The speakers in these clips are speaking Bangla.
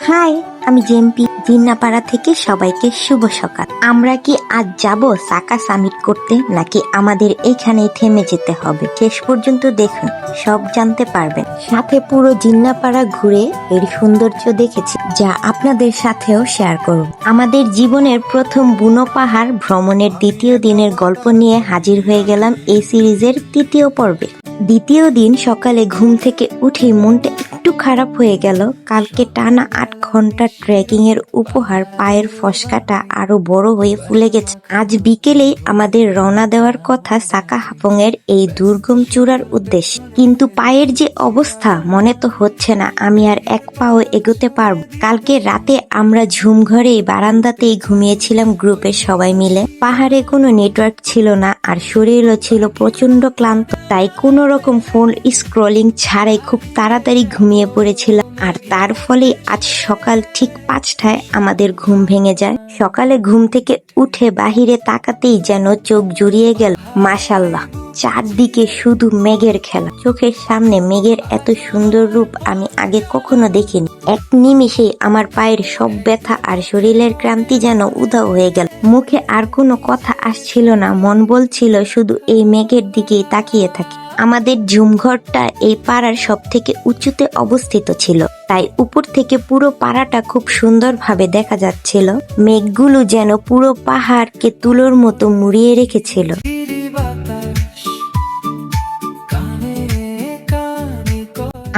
হাই, আমি জেম্পি জিন্নাপাড়া থেকে সবাইকে শুভ সকাল। আমরা কি আজ যাব সাকা সামিট করতে, নাকি আমাদের এখানেই থেমে যেতে হবে? শেষ পর্যন্ত দেখুন, সব জানতে পারবেন। সাথে পুরো জিন্নাপাড়া ঘুরে এর সৌন্দর্য দেখেছি, যা আপনাদের সাথেও শেয়ার করব। আমাদের জীবনের প্রথম বুনো পাহাড় ভ্রমণের দ্বিতীয় দিনের গল্প নিয়ে হাজির হয়ে গেলাম এই সিরিজের তৃতীয় পর্বে। দ্বিতীয় দিন সকালে ঘুম থেকে উঠেই মনটা একটু খারাপ হয়ে গেল। কালকে টানা 8 ঘন্টা ট্রেকিং এর উপহার পায়ের ফসকাটা আরো বড় হয়ে ফুলে গেছে। আজ বিকেলেই আমাদের রওনা দেওয়ার কথা সাকা হাফং এর এই দুর্গম চূড়ার উদ্দেশ্যে, কিন্তু পায়ের যে অবস্থা, মনে তো হচ্ছে না আমি আর এক পাও এগোতে পারবো। কালকে রাতে আমরা ঝুমঘরেই বারান্দাতেই ঘুমিয়েছিলাম গ্রুপের সবাই মিলে। পাহাড়ে কোনো নেটওয়ার্ক ছিল না, আর শরীরও ছিল প্রচন্ড ক্লান্ত, তাই কোনো রকম ফোন স্ক্রলিং ছাড়াই খুব তাড়াতাড়ি ঘুমিয়ে পড়েছিলাম। আর তার ফলে আজ সকাল ঠিক 5টায় আমাদের ঘুম ভেঙে যায়। সকালে ঘুম থেকে উঠে বাহিরে তাকাতেই যেন চোখ জুড়িয়ে গেল। মাশাআল্লাহ, চারদিকে শুধু মেঘের খেলা। চোখের সামনে মেঘের এত সুন্দর রূপ আমি আগে কখনো দেখিনি। এক নিমিষেই আমার পায়ের সব ব্যথা আর শরীরের ক্লান্তি যেন উধাও হয়ে গেল। মুখে আর কোনো কথা আসছিল না, মন বলছিল শুধু এই মেঘের দিকেই তাকিয়ে থাকি। আমাদের ঝুমঘরটা এই পাড়ার সব থেকে উঁচুতে অবস্থিত ছিল, তাই উপর থেকে পুরো পাড়াটা খুব সুন্দরভাবে দেখা যাচ্ছিল। মেঘগুলো যেন পুরো পাহাড়কে তুলোর মতো মুড়িয়ে রেখেছিল।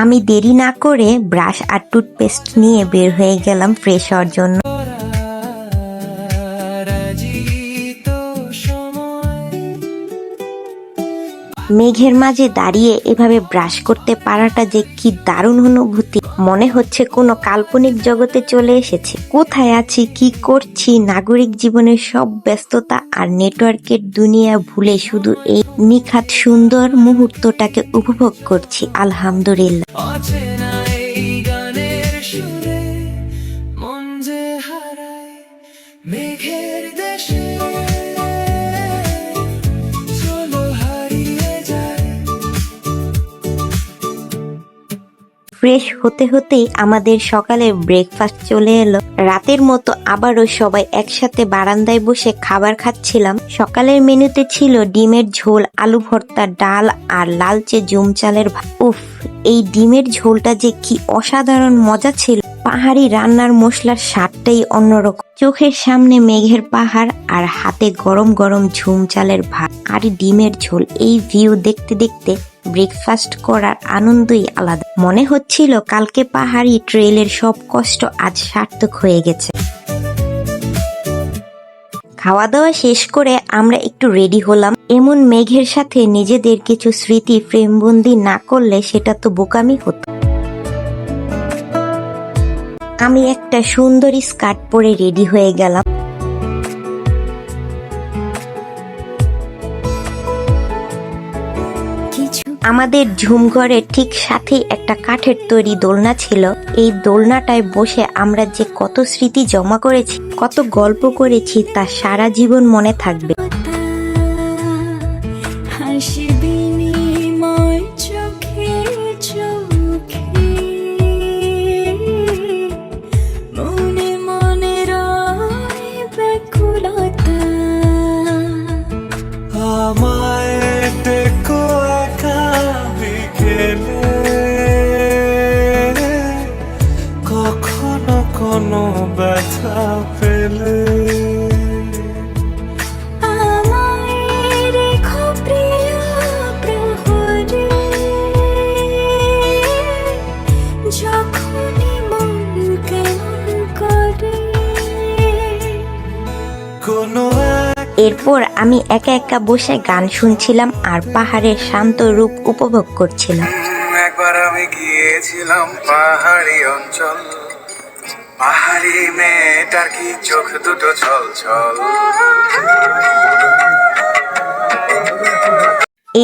আমি দেরি না করে ব্রাশ আর টুথপেস্ট নিয়ে বের হয়ে গেলাম ফ্রেশ হওয়ার জন্য। মেঘের মাঝে দাঁড়িয়ে এভাবে ব্রাশ করতে পারাটা যে কি দারুণ অনুভূতি, মনে হচ্ছে কোনো কাল্পনিক জগতে চলে এসেছি। কোথায় আছি, কি করছি, নাগরিক জীবনের সব ব্যস্ততা আর নেটওয়ার্কের দুনিয়া ভুলে শুধু এই নিখাত সুন্দর মুহূর্তটাকে উপভোগ করছি। আলহামদুলিল্লাহ। ফ্রেশ হতে হতেই আমাদের সকালের ব্রেকফাস্ট চলে এলো। রাতের মতো আবারও সবাই একসাথে বারান্দায় বসে খাবার খাচ্ছিলাম। সকালের মেনুতে ছিল ডিমের ঝোল, আলু ভর্তা, ডাল আর লালচে জুম চালের ভাত। উফ, এই ডিমের ঝোলটা যে কি অসাধারণ মজা ছিল। পাহাড়ি রান্নার মশলার স্বাদটাই অন্যরকম। চোখের সামনে মেঘের পাহাড় আর হাতে গরম গরম ঝুম চালের ভাত আর ডিমের ঝোল, এই ভিউ দেখতে দেখতে ব্রেকফাস্ট করার আনন্দই আলাদা। মনে হচ্ছিল কালকে পাহাড়ি ট্রেইলের সব কষ্ট আজ সার্থক হয়ে গেছে। খাওয়া দাওয়া শেষ করে আমরা একটু রেডি হলাম। এমন মেঘের সাথে নিজেদের কিছু স্মৃতি ফ্রেমবন্দি না করলে সেটা তো বোকামি হতো। আমি একটা সুন্দরী স্কার্ট পরে রেডি হয়ে গেলাম। আমাদের ঝুমঘরের ঠিক সাথেই একটা কাঠের তৈরি দোলনা ছিল। এই দোলনাটায় বসে আমরা যে কত স্মৃতি জমা করেছি, কত গল্প করেছি, তা সারা জীবন মনে থাকবে। কোনো ব্যথা পেলে এরপর আমি একা একা বসে গান শুনছিলাম আর পাহাড়ের শান্ত রূপ উপভোগ করছিলাম। একবার আমি গিয়েছিলাম পাহাড়ি অঞ্চল, পাহাড়ি মেয়েটার কি চোখ দুটো ছল ছল।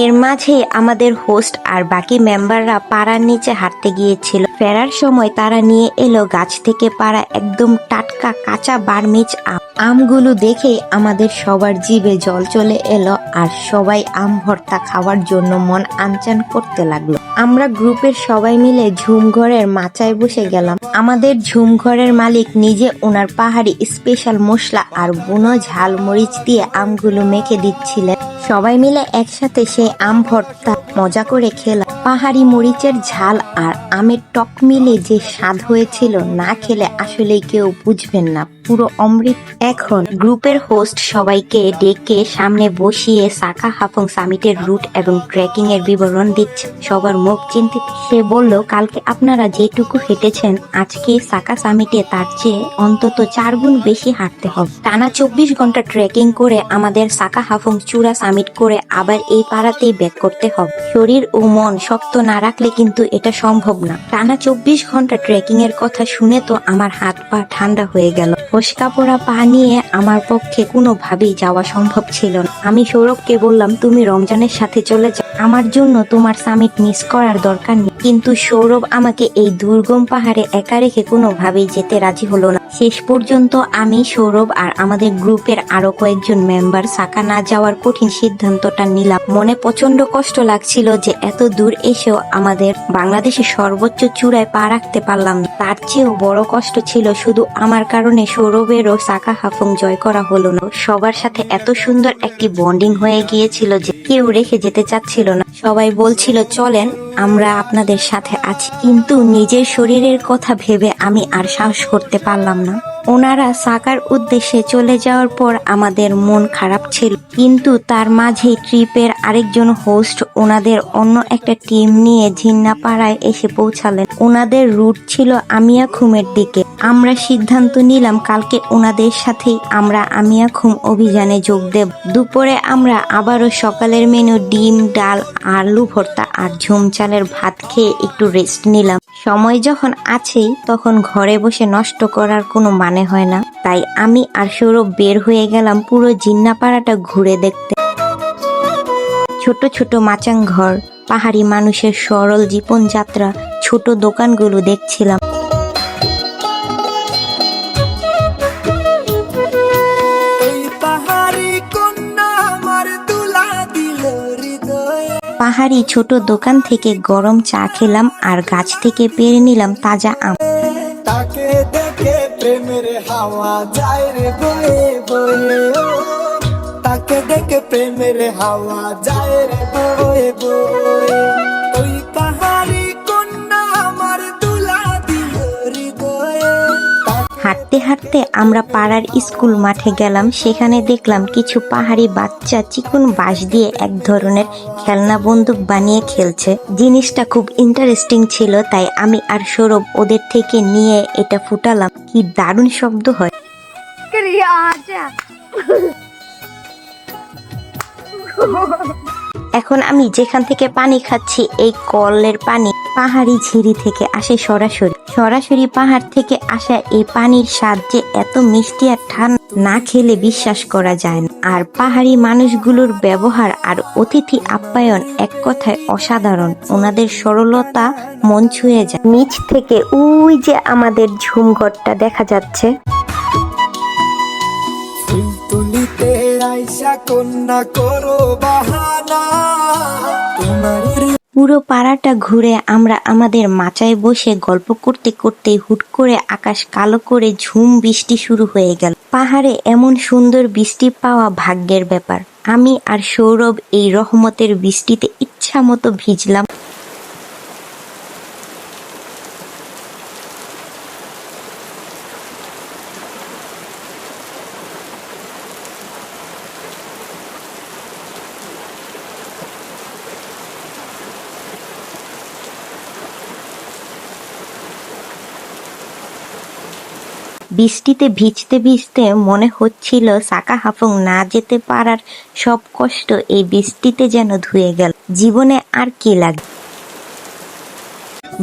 এর মাঝে আমাদের হোস্ট আর বাকি মেম্বাররা পাড়ার নিচে হাঁটতে গিয়েছিল। ফেরার সময় তারা নিয়ে এলো গাছ থেকে পাড়া একদম টাটকা কাঁচা বার্মিজ আম। আমগুলো দেখেই আমাদের সবার জিভে জল চলে এলো আর সবাই আম ভর্তা খাওয়ার জন্য মন আনচান করতে লাগলো। আমরা গ্রুপের সবাই মিলে ঝুমঘরের মাচায় বসে গেলাম। আমাদের ঝুমঘরের মালিক নিজে ওনার পাহাড়ি স্পেশাল মশলা আর বুনো ঝাল মরিচ দিয়ে আমগুলো মেখে দিচ্ছিলেন। সবাই মিলে একসাথে সেই আম ভর্তা মজা করে খেলাম। পাহাড়ি মরিচের ঝাল আর আমের টক মিলে যে স্বাদ হয়েছিল, না খেলে আসলে কেউ বুঝবেন না, পুরো অমৃত। এখন গ্রুপের হোস্ট সবাইকে ডেকে সামনে বসিয়ে সাকা হাফং সামিটের রুট এবং ট্রেকিং এর বিবরণ দিচ্ছে। সবার মুখ চিন্তিত। সে বলল, কালকে আপনারা যেটুকু হেঁটেছেন, আজকে সাকা সামিটে তার চেয়ে অন্তত 4 গুণ বেশি হাঁটতে হবে। টানা 24 ঘন্টা ট্রেকিং করে আমাদের সাকা হাফং চূড়া সামিট করে আবার এই পাড়াতেই ব্যাক করতে হবে। শরীর ও মন শক্ত না রাখলে কিন্তু এটা সম্ভব না। টানা 24 ঘন্টা ট্রেকিং এর কথা শুনে তো আমার হাত পা ঠান্ডা হয়ে গেল। ফসকা পোড়া পা নিয়ে আমার পক্ষে কোনোভাবেই যাওয়া সম্ভব ছিল না। আমি সৌরভকে বললাম, তুমি রমজানের সাথে চলে যাও, আমার জন্য তোমার সামিট মিস করার দরকার নেই। কিন্তু সৌরভ আমাকে এই দুর্গম পাহাড়ে একা রেখে কোনোভাবেই যেতে রাজি হলো না। শেষ পর্যন্ত আমি, সৌরভ আর আমাদের গ্রুপের আরো কয়েকজন মেম্বার সাকা না যাওয়ার কঠিন সিদ্ধান্তটা নিলাম। মনে প্রচন্ড কষ্ট লাগছিল যে এত দূর এসেও আমাদের বাংলাদেশের সর্বোচ্চ চূড়ায় পা রাখতে পারলাম না। তার চেয়েও বড় কষ্ট ছিল শুধু আমার কারণে সৌরভেরও সাকা হাফং জয় করা হলো না। সবার সাথে এত সুন্দর একটি বন্ডিং হয়ে গিয়েছিল যে কেউ রেখে যেতে চাচ্ছিল না। সবাই বলছিল, চলেন, আমরা আপনাদের সাথে আছি। কিন্তু নিজের শরীরের কথা ভেবে আমি আর সাহস করতে পারলাম না। ওনারা সাকার উদ্দেশ্যে চলে যাওয়ার পর আমাদের মন খারাপ ছিল, কিন্তু তার মাঝেই ট্রিপের আরেকজন হোস্ট ওনাদের অন্য একটা টিম নিয়ে ঝিন্নাপাড়ায় এসে পৌঁছালেন। ওনাদের রুট ছিল আমিয়াখুমের দিকে। আমরা সিদ্ধান্ত নিলাম কালকে ওনাদের সাথেই আমরা আমিয়াখুম অভিযানে যোগ দেব। দুপুরে আমরা আবারও সকালের মেনু ডিম, ডাল, আলু ভর্তা আর ঝুম চালের ভাত খেয়ে একটু রেস্ট নিলাম। সময় যখন আছেই তখন ঘরে বসে নষ্ট করার কোনো মানে হয় না। তাই আমি আর সৌরভ বের হয়ে গেলাম পুরো জিন্নাপাড়াটা ঘুরে দেখতে। ছোট ছোট মাচাং ঘর, পাহাড়ি মানুষের সরল জীবনযাত্রা, ছোট দোকানগুলো দেখছিলাম। পাহাড়ি ছোট দোকান থেকে গরম চা খেলাম আর গাছ থেকে পেরে নিলাম তাজা আম। তাকে দেখে প্রেমের হাওয়া যায় রে বয়ে বয়ে, তাকে দেখে প্রেমের হাওয়া যায় রে বয়ে বয়ে। ওই পাহাড়ি কন্যা আমার দুলা দিল হৃদয়ে। হাঁটতে হাঁটতে আমরা পাড়ার স্কুল মাঠে গেলাম। সেখানে দেখলাম কিছু পাহাড়ি বাচ্চা চিকন বাঁশ দিয়ে এক ধরনের খেলনা বন্দুক বানিয়ে খেলছে। জিনিসটা খুব ইন্টারেস্টিং ছিল, তাই আমি আর সৌরভ ওদের থেকে নিয়ে এটা ফুটালাম। কি দারুণ শব্দ হয়। এখন আমি যেখান থেকে পানি খাচ্ছি, এই কলের পানি পাহাড়ি ঝিরি থেকে আসে সরাসরি পাহাড় থেকে আসা এই পানির স্বাদ যে এত মিষ্টি আর ঠান্ডা, না খেলে বিশ্বাস করা যায় না। আর পাহাড়ি মানুষগুলোর ব্যবহার আর অতিথি আপ্যায়ন এক কথায় অসাধারণ। ওনাদের সরলতা মন ছুঁয়ে যায়। নিচ থেকে ওই যে আমাদের ঝুমঘরটা দেখা যাচ্ছে। তুলিতে আইসা কন্যা করো বাহানা, তোমার পুরো পাড়াটা ঘুরে আমরা আমাদের মাচায় বসে গল্প করতে করতে হুট করে আকাশ কালো করে ঝুম বৃষ্টি শুরু হয়ে গেল। পাহাড়ে এমন সুন্দর বৃষ্টি পাওয়া ভাগ্যের ব্যাপার। আমি আর সৌরভ এই রহমতের বৃষ্টিতে ইচ্ছা মতো ভিজলাম। বৃষ্টিতে ভিজতে ভিজতে মনে হচ্ছিল সাকা হাফং না যেতে পারার সব কষ্ট এই বৃষ্টিতে যেন ধুয়ে গেল। জীবনে আর কি লাগে।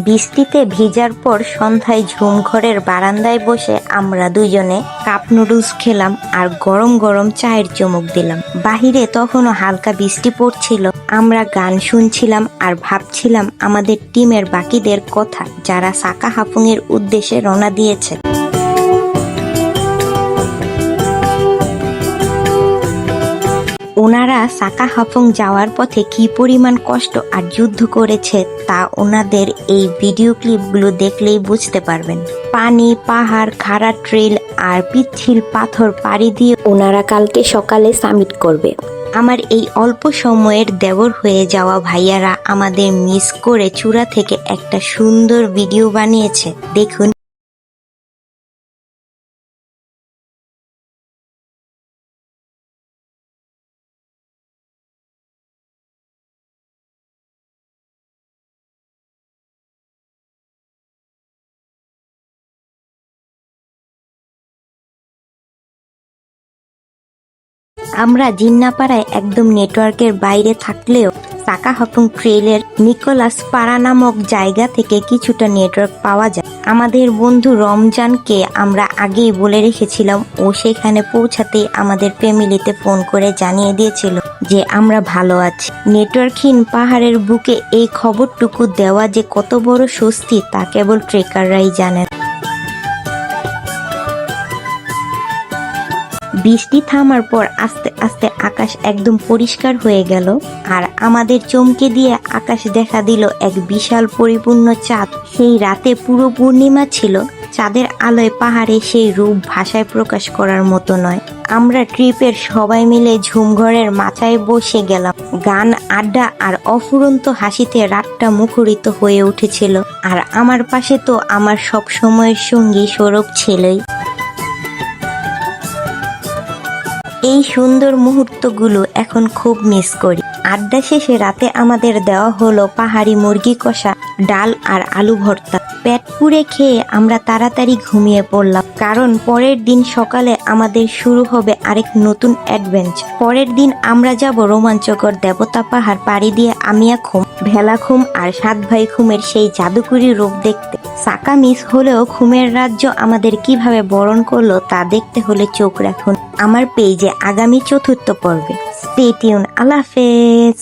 বৃষ্টিতে ভিজার পর সন্ধ্যায় ঝুমঘরের বারান্দায় বসে আমরা দুজনে কাপ নুডলস খেলাম আর গরম গরম চায়ের চুমুক দিলাম। বাহিরে তখনও হালকা বৃষ্টি পড়ছিল। আমরা গান শুনছিলাম আর ভাবছিলাম আমাদের টিমের বাকিদের কথা, যারা সাকা হাফং এর উদ্দেশ্যে রওনা দিয়েছে। ওনারা সাকা হাফং যাওয়ার পথে কি পরিমাণ কষ্ট আর যুদ্ধ করেছে তা ওনাদের এই ভিডিও ক্লিপগুলো দেখলেই বুঝতে পারবেন। পানি, পাহাড়, খাড়া ট্রেল আর পিচ্ছিল পাথর পাড়ি দিয়ে ওনারা কালকে সকালে সামিট করবে। আমার এই অল্প সময়ের দেবর হয়ে যাওয়া ভাইয়ারা আমাদের মিস করে চূড়া থেকে একটা সুন্দর ভিডিও বানিয়েছে, দেখুন। আমরা জিন্নাপাড়ায় একদম নেটওয়ার্কের বাইরে থাকলেও সাকা হাফং ট্রেলের নিকোলাস পাড়া নামক জায়গা থেকে কিছুটা নেটওয়ার্ক পাওয়া যায়। আমাদের বন্ধু রমজানকে আমরা আগেই বলে রেখেছিলাম, ও সেখানে পৌঁছাতেই আমাদের ফ্যামিলিতে ফোন করে জানিয়ে দিয়েছিল যে আমরা ভালো আছি। নেটওয়ার্কহীন পাহাড়ের বুকে এই খবরটুকু দেওয়া যে কত বড় স্বস্তি তা কেবল ট্রেকাররাই জানেন। বৃষ্টি থামার পর আস্তে আস্তে আকাশ একদম পরিষ্কার হয়ে গেল, আর আমাদের চমকে দিয়ে আকাশ দেখা দিল এক বিশাল পরিপূর্ণ চাঁদ। সেই রাতে পুরো পূর্ণিমা ছিল, চাঁদের আলোয় পাহাড়ে সেই রূপ ভাষায় প্রকাশ করার মতো নয়। আমরা ট্রিপের সবাই মিলে ঝুমঘরের মাচায় বসে গেলাম। গান, আড্ডা আর অফুরন্ত হাসিতে রাতটা মুখরিত হয়ে উঠেছিল। আর আমার পাশে তো আমার সব সময়ের সঙ্গী সৌরভ ছিলই। এই সুন্দর মুহূর্তগুলো এখন খুব মিস করি। আড্ডা শেষে রাতে আমাদের দেওয়া হলো পাহাড়ি মুরগি কষা, ডাল আর আলু ভর্তা। পেট পুড়ে খেয়ে আমরা তাড়াতাড়ি ঘুমিয়ে পড়লাম, কারণ পরের দিন সকালে আমাদের শুরু হবে আরেক নতুন অ্যাডভেঞ্চার। পরের দিন আমরা যাব রোমাঞ্চকর দেবতা পাহাড় পাড়ি দিয়ে আমিয়াখুম, ভেলাখুম আর 7 ভাই খুমের সেই জাদুকরি রূপ দেখতে। সাকা মিস হলেও খুমের রাজ্য আমাদের কিভাবে বরণ করলো তা দেখতে হলে চোখ রাখুন আমার পেজে আগামী 4র্থ পর্বে। Stay tune. আল্লাহ হাফেজ।